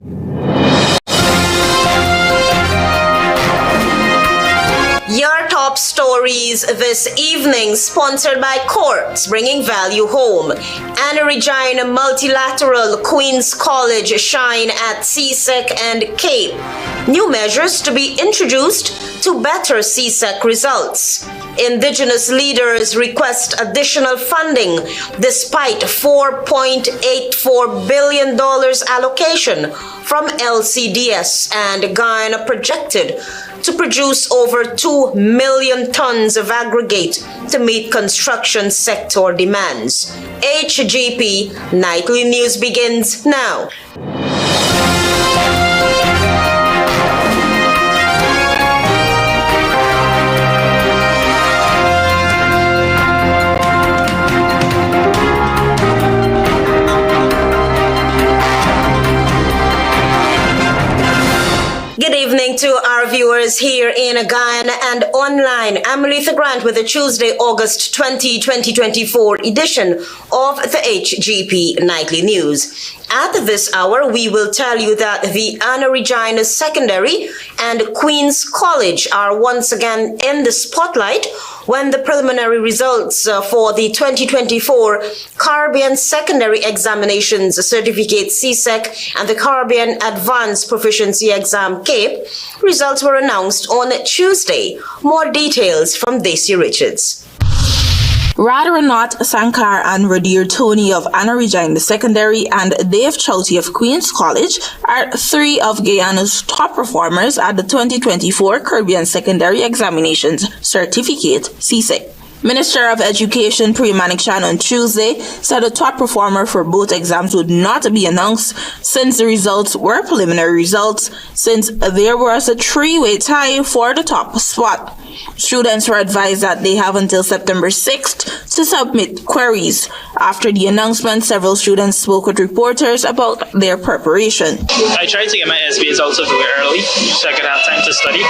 Your top stories this evening, sponsored by Courts, bringing value home. Anna Regina Multilateral Queen's College shine at CSEC and Cape. New measures to be introduced to better CSEC results. Indigenous leaders request additional funding despite $4.84 billion allocation from LCDS, and Guyana projected to produce over 2 million tons of aggregate to meet construction sector demands. HGP Nightly News begins now. Good evening to our viewers here in Guyana and online. I'm Letha Grant with the Tuesday, August 20, 2024 edition of the HGP Nightly News. At this hour, we will tell you that the Anna Regina Secondary and Queen's College are once again in the spotlight when the preliminary results for the 2024 Caribbean Secondary Examinations Certificate CSEC and the Caribbean Advanced Proficiency Exam CAPE results were announced on Tuesday. More details from Daisy Richards. Radhanath Sankar and Radir Tony of Anna Regina Secondary and Dave Chowty of Queen's College are three of Guyana's top performers at the 2024 Caribbean Secondary Examinations Certificate CSEC. Minister of Education Priya Manikchan on Tuesday said the top performer for both exams would not be announced since the results were preliminary results, since there was a three-way tie for the top spot. Students were advised that they have until September 6th to submit queries. After the announcement, several students spoke with reporters about their preparation. I tried to get my SB results out the way early so I could have time to study,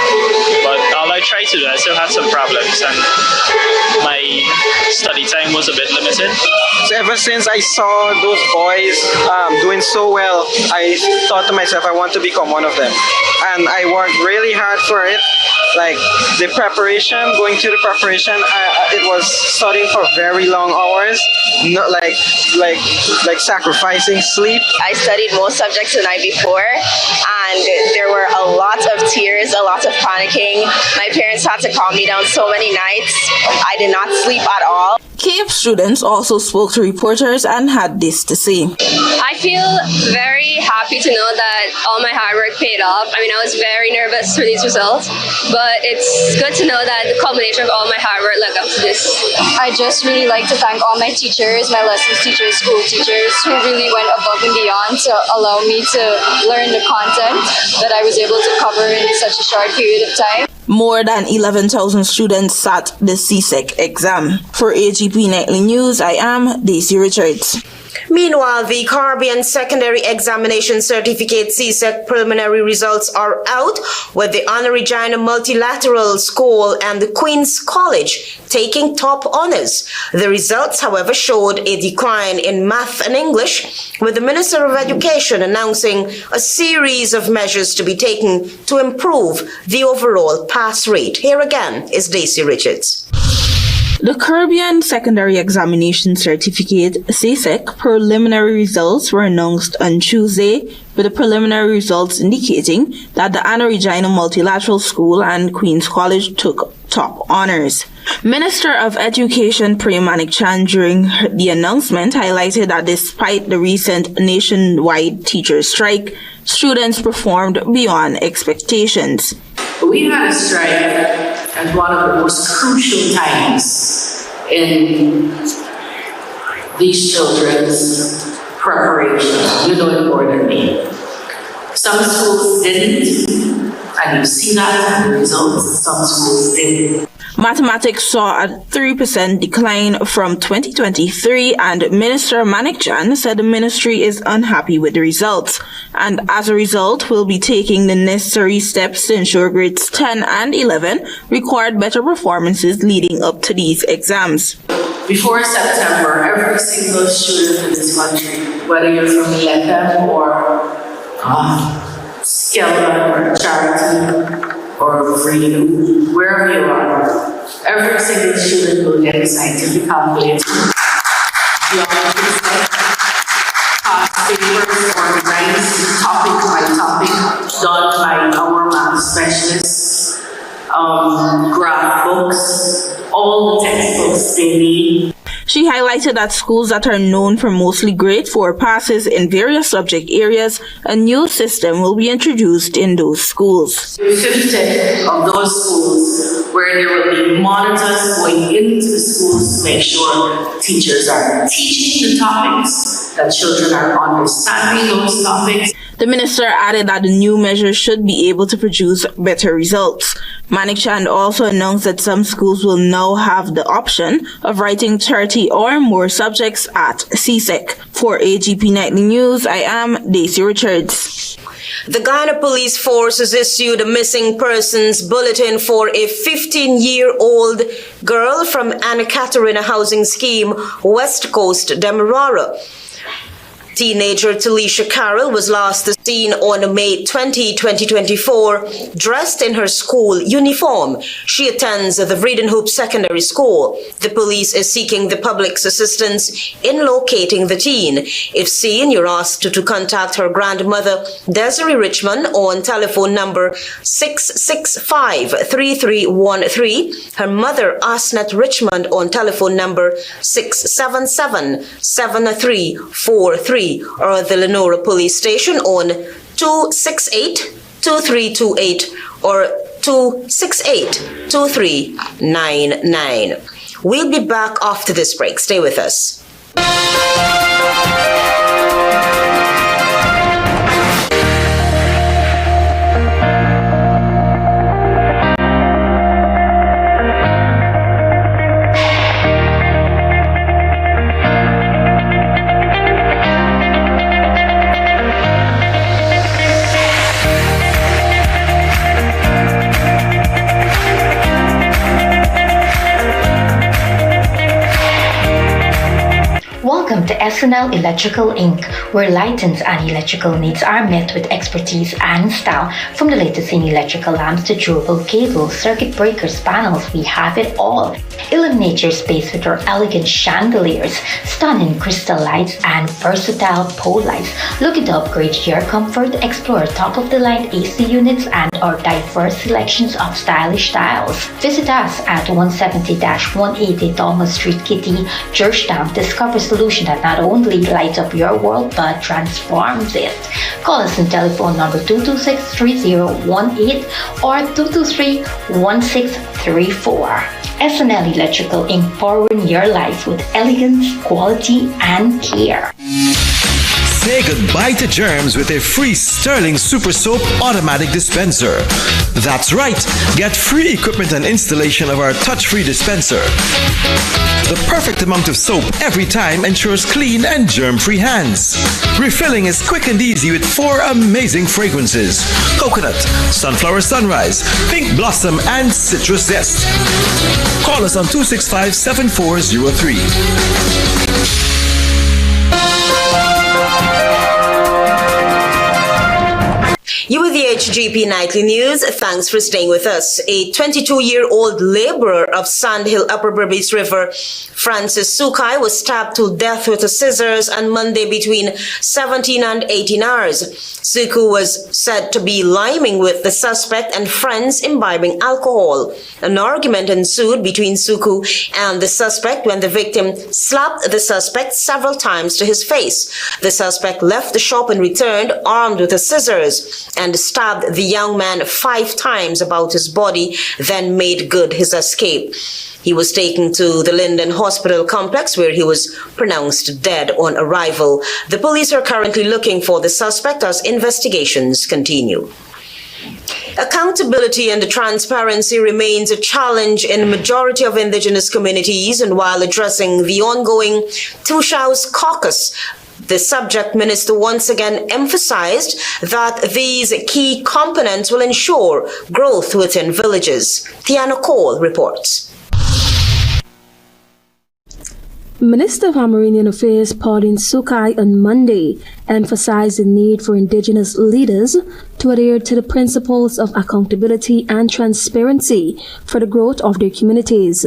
but all I tried to do, I still had some problems and my study time was a bit limited. So ever since I saw those boys doing so well, I thought to myself, I want to become one of them. And I worked really hard for it. Like the preparation, going to the preparation, it was studying for very long hours, not like sacrificing sleep. I studied most subjects the night before, and there were a lot of tears, a lot of panicking. My parents had to calm me down so many nights. I did not sleep at all. CAPE students also spoke to reporters and had this to say. I feel very happy to know that all my hard work paid off. I mean, I was very nervous for these results, but it's good to know that the culmination of all my hard work led up to this. I just really like to thank all my teachers, my lessons teachers, school teachers, who really went above and beyond to allow me to learn the content that I was able to cover in such a short period of time. More than 11,000 students sat the CSEC exam. For HGP Nightly News, I am Daisy Richards. Meanwhile, the Caribbean Secondary Examination Certificate CSEC preliminary results are out, with the Anna Regina Multilateral School and the Queen's College taking top honors. The results, however, showed a decline in math and English, with the Minister of Education announcing a series of measures to be taken to improve the overall pass rate. Here again is Daisy Richards. The Caribbean Secondary Examination Certificate CSEC preliminary results were announced on Tuesday, with the preliminary results indicating that the Anna Regina Multilateral School and Queen's College took top honors. Minister of Education Priya Manikchan during the announcement highlighted that despite the recent nationwide teacher strike, students performed beyond expectations. We had a strike at one of the most crucial times in these children's preparation, you know it more than me. Some schools didn't, and you see that in the results, some schools didn't. Mathematics saw a 3% decline from 2023, and Minister Manikchan said the ministry is unhappy with the results, and as a result will be taking the necessary steps to ensure grades 10 and 11 record better performances leading up to these exams. Before September, every single student in this country, whether you're from Letem or Skeleton or Charity or Freedom, wherever you are, every single student will get a scientific calculator. Past papers organized topic by topic, done by our math specialists, graph books, all the textbooks they need. She highlighted that schools that are known for mostly grade 4 passes in various subject areas, a new system will be introduced in those schools. 50 of those schools where there will be monitors going into the schools to make sure teachers are teaching the topics, that children are understanding those topics. The minister added that the new measure should be able to produce better results. Manik Chand also announced that some schools will now have the option of writing 30 or more subjects at CSEC. For AGP Nightly News, I am Daisy Richards. The Guyana Police Force has issued a missing persons bulletin for a 15-year-old girl from Anna Catarina housing scheme, West Coast, Demerara. Teenager Talisha Carroll was last seen on May 20, 2024, dressed in her school uniform. She attends the Vredenhoop Secondary School. The police is seeking the public's assistance in locating the teen. If seen, you're asked to contact her grandmother, Desiree Richmond, on telephone number 665-3313, her mother, Asnet Richmond, on telephone number 677-7343, or the Lenora Police Station on 268-2328 or 268-2399. We'll be back after this break. Stay with us. Welcome to SNL Electrical Inc., where lighting and electrical needs are met with expertise and style. From the latest in electrical lamps to durable cables, circuit breakers, panels, we have it all. Illuminate your space with our elegant chandeliers, stunning crystal lights, and versatile pole lights. Looking to upgrade your comfort? Explore top-of-the-line AC units and our diverse selections of stylish styles. Visit us at 170-180 Thomas Street, Kitty, Georgetown. Discover solution that not only lights up your world but transforms it. Call us on telephone number 226-3018 or 223-1634. SNL Electrical Inc. powering your life with elegance, quality, and care. Say goodbye to germs with a free Sterling Super Soap automatic dispenser. That's right, get free equipment and installation of our touch-free dispenser. The perfect amount of soap every time ensures clean and germ-free hands. Refilling is quick and easy with 4 amazing fragrances: coconut, sunflower sunrise, pink blossom, and citrus zest. Call us on 265-7403. You with the HGP Nightly News. Thanks for staying with us. A 22-year-old laborer of Sandhill Upper Berbice River, Francis Sukai, was stabbed to death with a scissors on Monday between 17 and 18 hours. Suku was said to be liming with the suspect and friends imbibing alcohol. An argument ensued between Suku and the suspect when the victim slapped the suspect several times to his face. The suspect left the shop and returned armed with the scissors and stabbed the young man 5 times about his body, then made good his escape. He was taken to the Linden Hospital complex where he was pronounced dead on arrival. The police are currently looking for the suspect as investigations continue. Accountability and transparency remains a challenge in the majority of indigenous communities, and while addressing the ongoing Tushaus caucus, the subject minister once again emphasized that these key components will ensure growth within villages. Tiana Cole reports. Minister of Amerindian Affairs Pauline Sukai on Monday emphasized the need for indigenous leaders to adhere to the principles of accountability and transparency for the growth of their communities.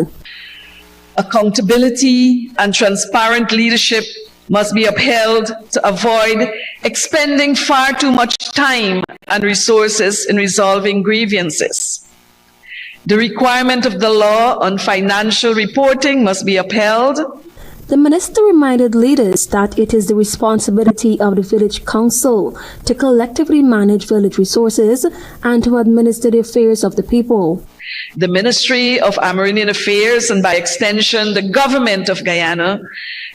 Accountability and transparent leadership must be upheld to avoid expending far too much time and resources in resolving grievances. The requirement of the law on financial reporting must be upheld. The minister reminded leaders that it is the responsibility of the village council to collectively manage village resources and to administer the affairs of the people. The Ministry of Amerindian Affairs, and by extension the government of Guyana,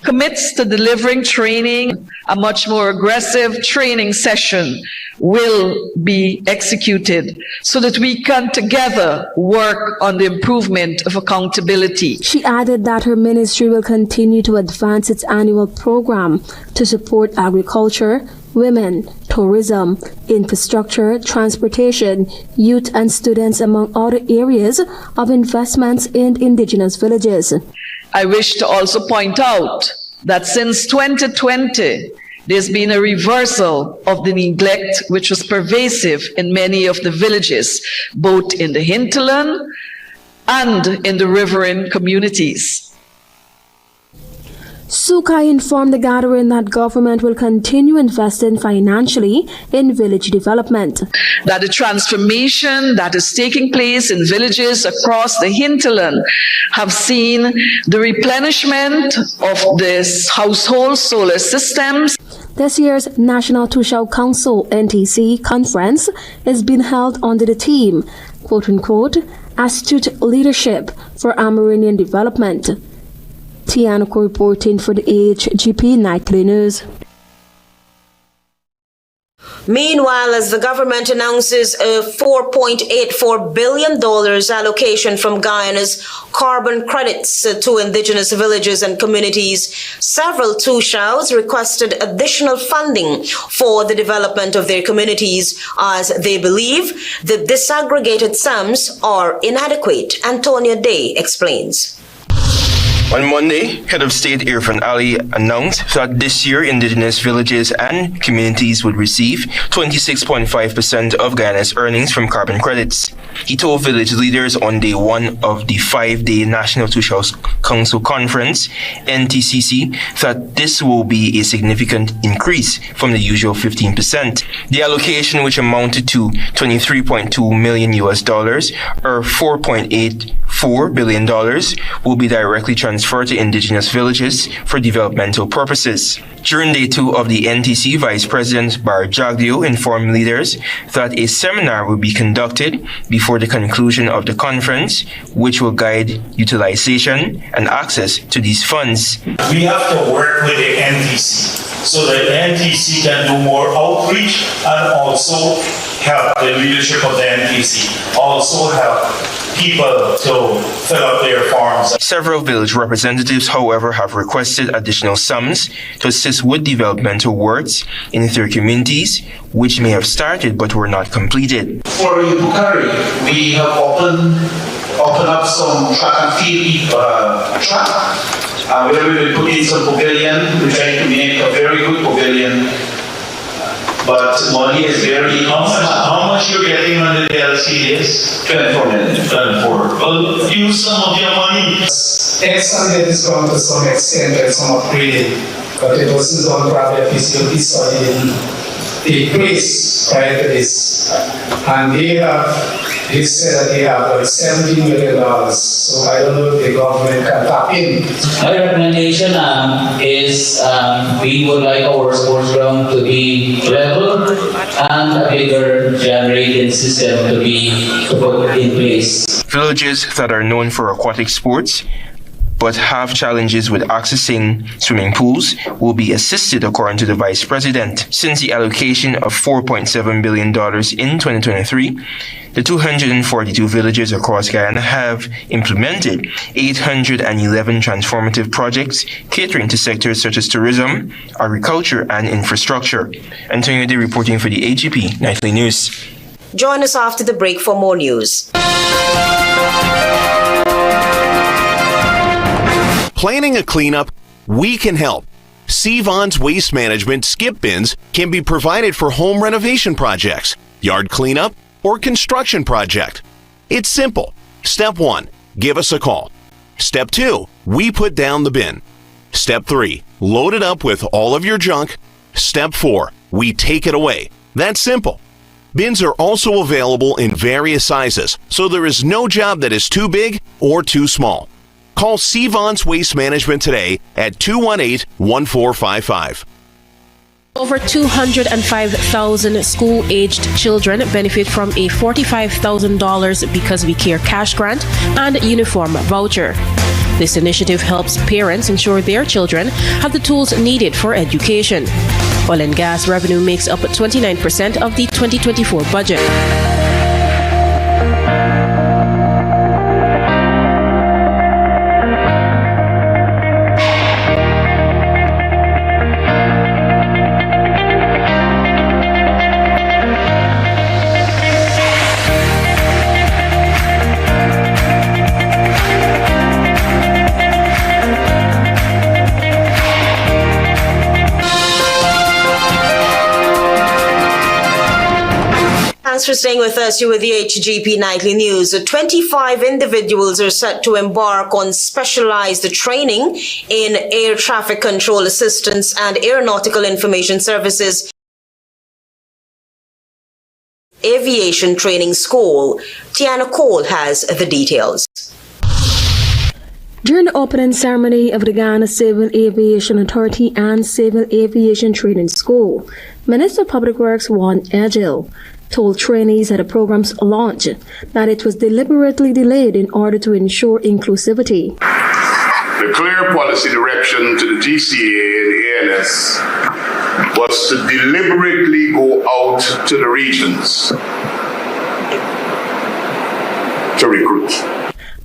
commits to delivering training. A much more aggressive training session will be executed so that we can together work on the improvement of accountability. She added that her ministry will continue to advance its annual program to support agriculture, women, tourism, infrastructure, transportation, youth and students, among other areas of investments in indigenous villages. I wish to also point out that since 2020, there's been a reversal of the neglect which was pervasive in many of the villages, both in the hinterland and in the riverine communities. Sukai informed the gathering that government will continue investing financially in village development. That the transformation that is taking place in villages across the hinterland have seen the replenishment of this household solar systems. This year's National Tushao Council (NTC) conference is being held under the theme, quote-unquote, Astute Leadership for Amerindian Development. Tianoko reporting for the HGP Nightly News. Meanwhile, as the government announces a $4.84 billion allocation from Guyana's carbon credits to indigenous villages and communities, several Tushaos requested additional funding for the development of their communities as they believe the disaggregated sums are inadequate. Antonia Day explains. On Monday, Head of State Irfan Ali announced that this year indigenous villages and communities would receive 26.5% of Guyana's earnings from carbon credits. He told village leaders on day one of the 5-day National Tushao Council Conference, NTCC, that this will be a significant increase from the usual 15%. The allocation, which amounted to $23.2 million or $4.84 billion, will be directly transferred to indigenous villages for developmental purposes. During day two of the NTC, Vice President Bar Jagdio informed leaders that a seminar will be conducted before the conclusion of the conference, which will guide utilization and access to these funds. We have to work with the NTC so that the NTC can do more outreach and also help the leadership of the NTC, also help people to fill up their forms. Several village representatives, however, have requested additional sums to assist with developmental works in their communities, which may have started but were not completed. For Bukari, we have opened up some track and field track. Where we will put in some pavilion. We're trying to make a very good pavilion. But money is very... How much you're getting on the DLC is? 24 million. 24. Well, use some of your money. Excellent is going to some extent and some upgrading, but it wasn't done probably a feasibility study in the place prior to this. And they said that they have like $17 million. So I don't know if the government can tap in. My recommendation is we would like our sports ground to be level and a bigger generating system to put in place. Villages that are known for aquatic sports but have challenges with accessing swimming pools will be assisted, according to the Vice President. Since the allocation of $4.7 billion in 2023, the 242 villages across Guyana have implemented 811 transformative projects catering to sectors such as tourism, agriculture, and infrastructure. Antonio Day reporting for the HGP Nightly News. Join us after the break for more news. Planning a cleanup we can help. Sevon's Waste Management skip bins can be provided for home renovation projects, yard cleanup, or construction project. It's simple. Step 1, give us a call. Step 2, we put down the bin. Step 3, load it up with all of your junk. Step 4, we take it away. That's simple. Bins are also available in various sizes, so there is no job that is too big or too small. Call Sevon's Waste Management today at 218-1455. Over 205,000 school-aged children benefit from a $45,000 Because We Care cash grant and uniform voucher. This initiative helps parents ensure their children have the tools needed for education. Oil and gas revenue makes up 29% of the 2024 budget. Thanks for staying with us. You're with the HGP Nightly News. 25 individuals are set to embark on specialized training in air traffic control assistance and aeronautical information services Aviation Training School. Tiana Cole has the details. During the opening ceremony of the Guyana Civil Aviation Authority and Civil Aviation Training School, Minister of Public Works Juan Egil told trainees at the program's launch that it was deliberately delayed in order to ensure inclusivity. The clear policy direction to the GCA and ANS was to deliberately go out to the regions to recruit.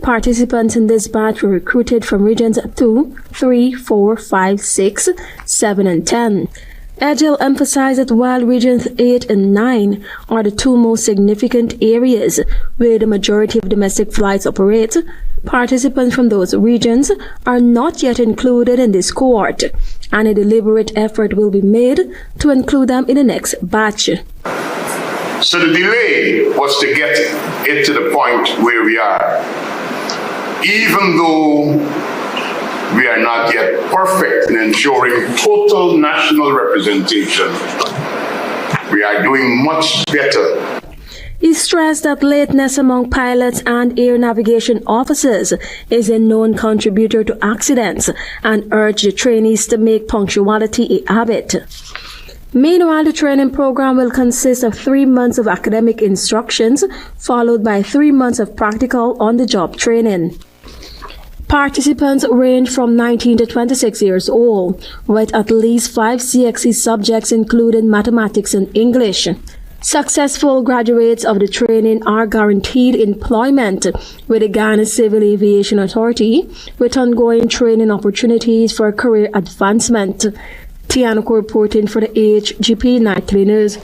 Participants in this batch were recruited from regions 2, 3, 4, 5, 6, 7, and 10. Egil emphasized that while regions 8 and 9 are the two most significant areas where the majority of domestic flights operate, participants from those regions are not yet included in this cohort, and a deliberate effort will be made to include them in the next batch. So the delay was to get it to the point where we are. Even though we are not yet perfect in ensuring total national representation, we are doing much better. He stressed that lateness among pilots and air navigation officers is a known contributor to accidents and urged the trainees to make punctuality a habit. Meanwhile, the training program will consist of 3 months of academic instructions, followed by 3 months of practical on-the-job training. Participants range from 19 to 26 years old, with at least 5 CXC subjects including mathematics and English. Successful graduates of the training are guaranteed employment with the Guyana Civil Aviation Authority, with ongoing training opportunities for career advancement. Tiana reporting for the HGP Nightly News.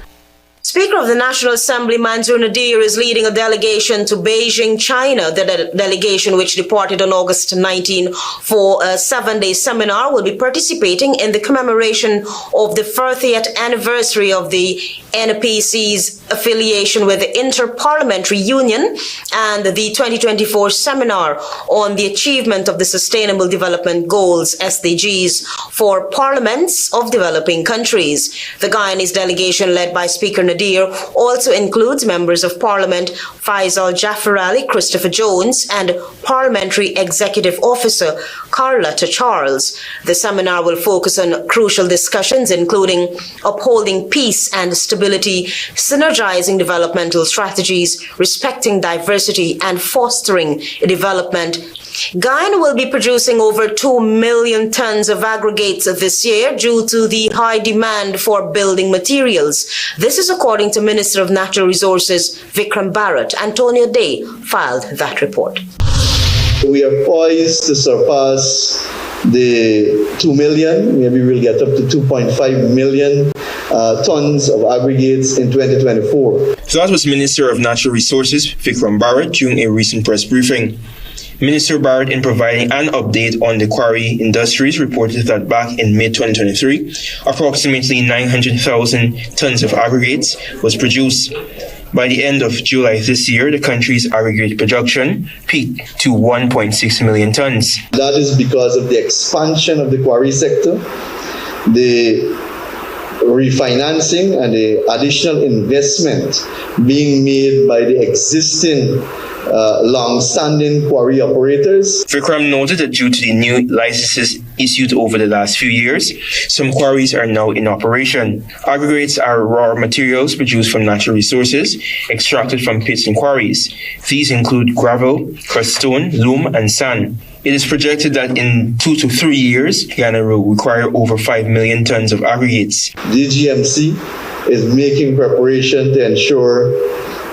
Speaker of the National Assembly Mansour Nadir is leading a delegation to Beijing, China. The delegation, which departed on August 19 for a 7-day seminar, will be participating in the commemoration of the 40th anniversary of the NPC's affiliation with the Inter-Parliamentary Union and the 2024 seminar on the achievement of the Sustainable Development Goals, SDGs, for parliaments of developing countries. The Guyanese delegation, led by Speaker Nadir, also includes members of Parliament Faisal Jafar Ali, Christopher Jones, and Parliamentary Executive Officer Carlotta Charles. The seminar will focus on crucial discussions including upholding peace and stability, synergizing developmental strategies, respecting diversity, and fostering development. Guyana will be producing over 2 million tons of aggregates this year due to the high demand for building materials. This is according to Minister of Natural Resources Vikram Bharat. Antonio Day filed that report. We are poised to surpass the 2 million, maybe we'll get up to 2.5 million tons of aggregates in 2024. So that was Minister of Natural Resources Vikram Bharat during a recent press briefing. Minister Barrett, in providing an update on the quarry industries, reported that back in mid-2023, approximately 900,000 tons of aggregates was produced. By the end of July this year, the country's aggregate production peaked to 1.6 million tons. That is because of the expansion of the quarry sector, the refinancing and the additional investment being made by the existing long-standing quarry operators. Vikram noted that due to the new licenses issued over the last few years, some quarries are now in operation. Aggregates are raw materials produced from natural resources extracted from pits and quarries. These include gravel, crushed stone, loam, and sand. It is projected that in 2 to 3 years, Guyana will require over 5 million tons of aggregates. DGMC is making preparation to ensure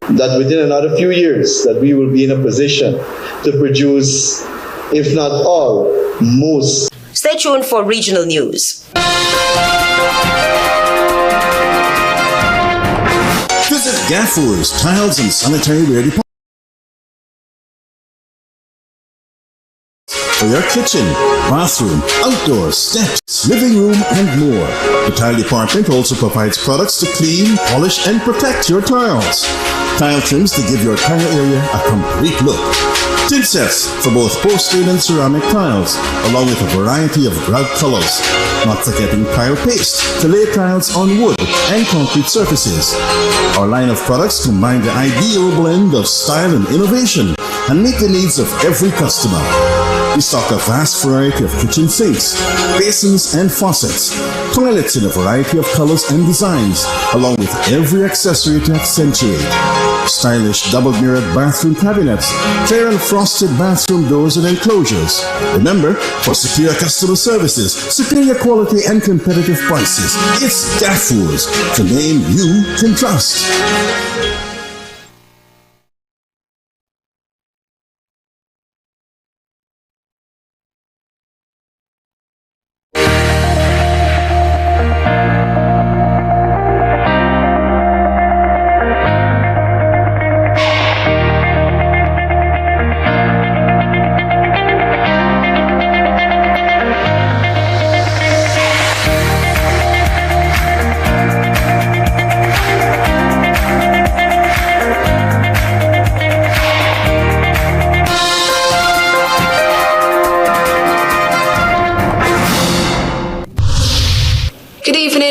that within another few years that we will be in a position to produce, if not all, most. Stay tuned for regional news. Visit Gaffur's Tiles and Sanitary Ware Department for your kitchen, bathroom, outdoor, steps, living room, and more. The tile department also provides products to clean, polish, and protect your tiles. Tile trims to give your tile area a complete look. Tint sets for both porcelain and ceramic tiles, along with a variety of grout colors. Not forgetting tile paste to lay tiles on wood and concrete surfaces. Our line of products combine the ideal blend of style and innovation and meet the needs of every customer. We stock a vast variety of kitchen sinks, basins and faucets, toilets in a variety of colors and designs, along with every accessory to accentuate. Stylish double-mirrored bathroom cabinets, clear and frosted bathroom doors and enclosures. Remember, for secure customer services, superior quality and competitive prices, it's Gaffur's, the name you can trust.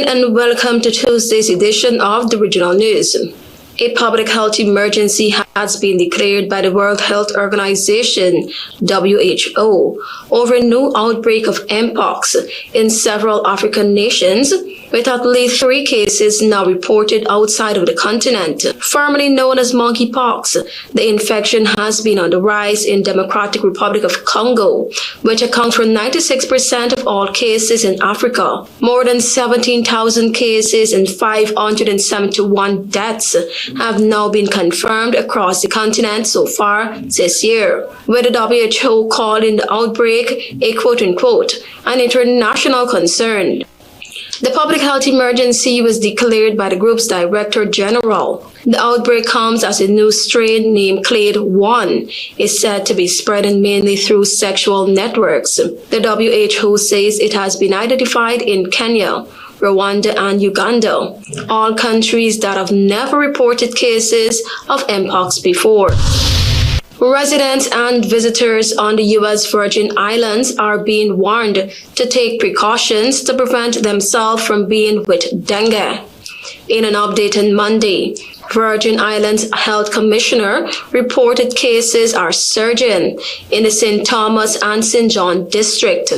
And welcome to Tuesday's edition of the Regional News. A public health emergency has been declared by the World Health Organization, WHO, over a new outbreak of Mpox in several African nations, with at least 3 cases now reported outside of the continent. Formerly known as monkeypox, the infection has been on the rise in Democratic Republic of Congo, which accounts for 96% of all cases in Africa. More than 17,000 cases and 571 deaths have now been confirmed across the continent so far this year, with the WHO calling the outbreak a quote-unquote an international concern. The public health emergency was declared by the group's Director General. The outbreak comes as a new strain named Clade 1 is said to be spreading mainly through sexual networks. The WHO says it has been identified in Kenya, Rwanda, and Uganda, all countries that have never reported cases of Mpox before. Residents and visitors on the U.S. Virgin Islands are being warned to take precautions to prevent themselves from being with dengue. In an update on Monday, Virgin Islands Health Commissioner reported cases are surging in the St. Thomas and St. John district.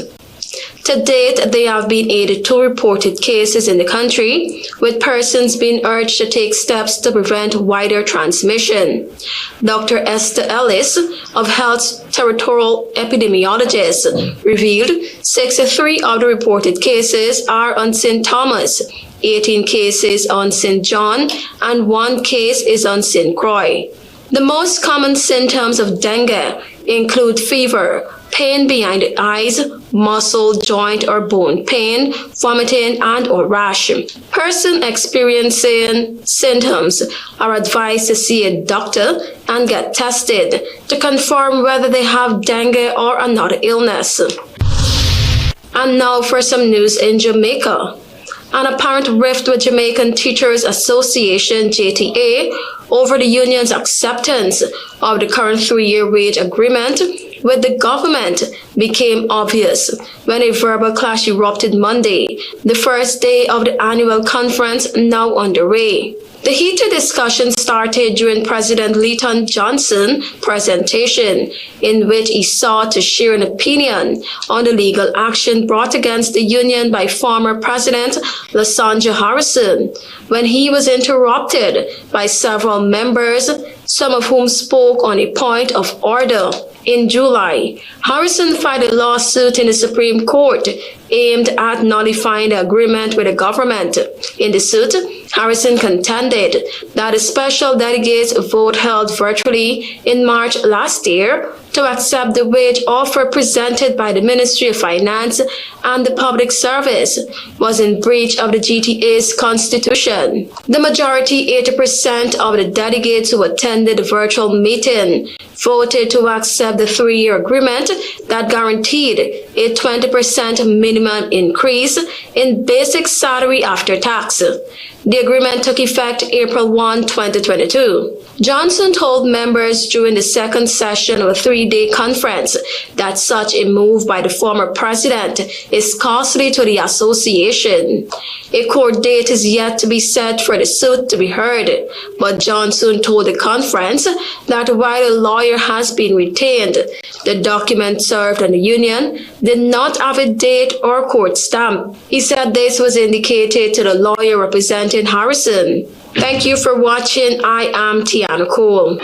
To date, there have been 82 reported cases in the country, with persons being urged to take steps to prevent wider transmission. Dr. Esther Ellis of Health's territorial epidemiologist revealed 63 of the reported cases are on St. Thomas, 18 cases on St. John, and 1 case is on St. Croix. The most common symptoms of dengue include fever, pain behind the eyes, muscle, joint, or bone pain, vomiting, and or rash. Persons experiencing symptoms are advised to see a doctor and get tested to confirm whether they have dengue or another illness. And now for some news in Jamaica. An apparent rift with Jamaican Teachers Association, JTA, over the union's acceptance of the current 3-year wage agreement with the government became obvious when a verbal clash erupted Monday, the first day of the annual conference now underway. The heated discussion started during President Lyndon Johnson's presentation, in which he sought to share an opinion on the legal action brought against the union by former President Lasanja Harrison, when he was interrupted by several members, some of whom spoke on a point of order. In July, Harrison filed a lawsuit in the Supreme Court aimed at nullifying the agreement with the government. In the suit, Harrison contended that a special delegates vote held virtually in March last year to accept the wage offer presented by the Ministry of Finance and the Public Service was in breach of the GTA's constitution. The majority, 80% of the delegates who attended the virtual meeting, voted to accept the 3-year agreement that guaranteed a 20% minimum increase in basic salary after tax. The agreement took effect April 1, 2022. Johnson told members during the second session of a 3-day conference that such a move by the former president is costly to the association. A court date is yet to be set for the suit to be heard, but Johnson told the conference that while a lawyer has been retained, the document served on the union did not have a date or court stamp. He said this was indicated to the lawyer representing Harrison. Thank you for watching. I am Tiana Cole.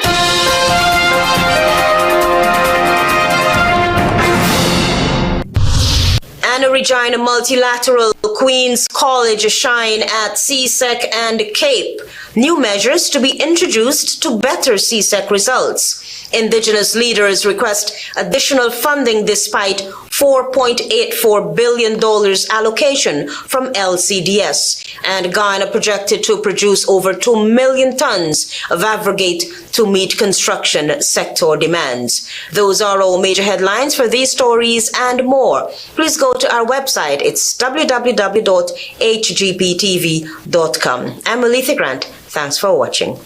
Anna Regina Multilateral Queen's College shine at CSEC and Cape. New measures to be introduced to better CSEC results. Indigenous leaders request additional funding despite $4.84 billion allocation from LCDS. And Guyana projected to produce over 2 million tons of aggregate to meet construction sector demands. Those are all major headlines for these stories and more. Please go to our website. It's www.hgptv.com. I'm Melissa Grant. Thanks for watching.